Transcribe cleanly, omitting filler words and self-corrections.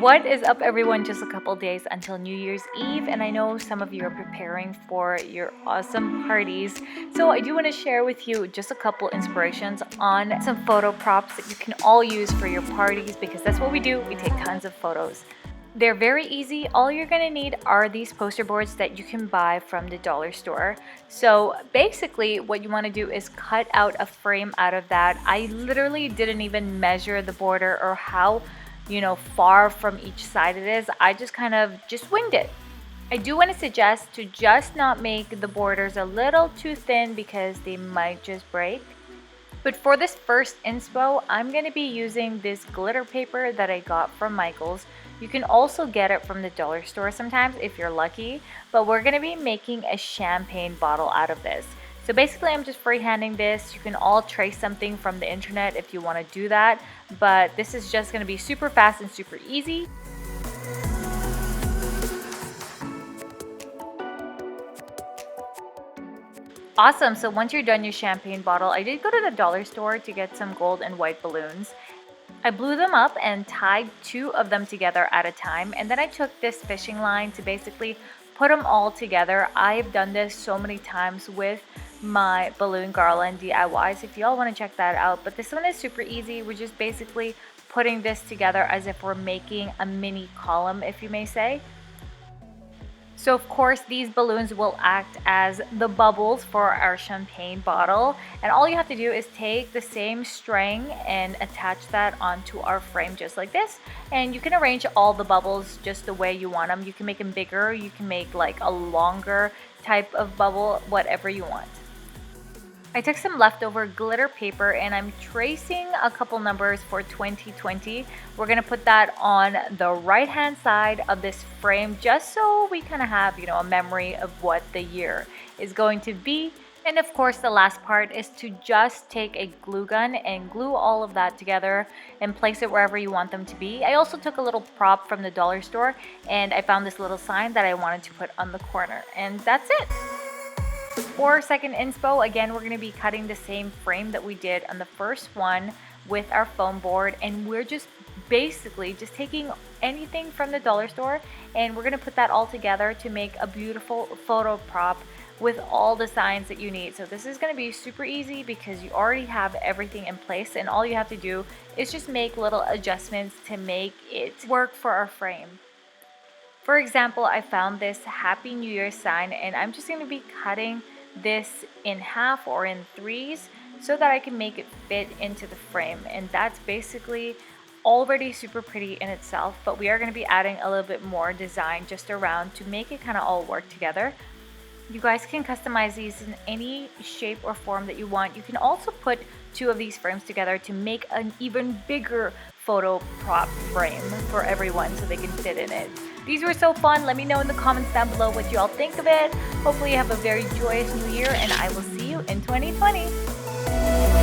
What is up, everyone? Just a couple days until New Year's Eve, and I know some of you are preparing for your awesome parties. So I do want to share with you just a couple inspirations on some photo props that you can all use for your parties, because that's what we do. We take tons of photos. They're very easy. All you're gonna need are these poster boards that you can buy from the dollar store. So basically what you wanna do is cut out a frame out of that. I literally didn't even measure the border or how far from each side it is. I just kind of winged it. I do want to suggest to just not make the borders a little too thin because they might just break. But for this first inspo, I'm going to be using this glitter paper that I got from Michael's. You can also get it from the dollar store sometimes if you're lucky, but we're going to be making a champagne bottle out of this. So basically I'm just freehanding this. You can all trace something from the internet if you want to do that, but this is just going to be super fast and super easy. Awesome, so once you're done your champagne bottle, I did go to the dollar store to get some gold and white balloons. I blew them up and tied 2 of them together at a time, and then I took this fishing line to basically put them all together. I've done this so many times with my balloon garland DIYs if y'all want to check that out, but this one is super easy. We're just basically putting this together as if we're making a mini column, if you may say. So of course these balloons will act as the bubbles for our champagne bottle, and all you have to do is take the same string and attach that onto our frame just like this, and you can arrange all the bubbles just the way you want them. You can make them bigger, you can make like a longer type of bubble, whatever you want. I took some leftover glitter paper and I'm tracing a couple numbers for 2020. We're gonna put that on the right hand side of this frame just so we kind of have, a memory of what the year is going to be. And of course the last part is to just take a glue gun and glue all of that together and place it wherever you want them to be. I also took a little prop from the dollar store and I found this little sign that I wanted to put on the corner, and that's it. For second inspo, again, we're going to be cutting the same frame that we did on the first one with our foam board, and we're just basically just taking anything from the dollar store and we're going to put that all together to make a beautiful photo prop with all the signs that you need. So this is going to be super easy because you already have everything in place, and all you have to do is just make little adjustments to make it work for our frame. For example, I found this Happy New Year sign, and I'm just going to be cutting this in half or in 3s so that I can make it fit into the frame. And that's basically already super pretty in itself, but we are going to be adding a little bit more design just around to make it kind of all work together. You guys can customize these in any shape or form that you want. You can also put 2 of these frames together to make an even bigger photo prop frame for everyone so they can fit in it. These were so fun. Let me know in the comments down below what you all think of it. Hopefully you have a very joyous new year, and I will see you in 2020.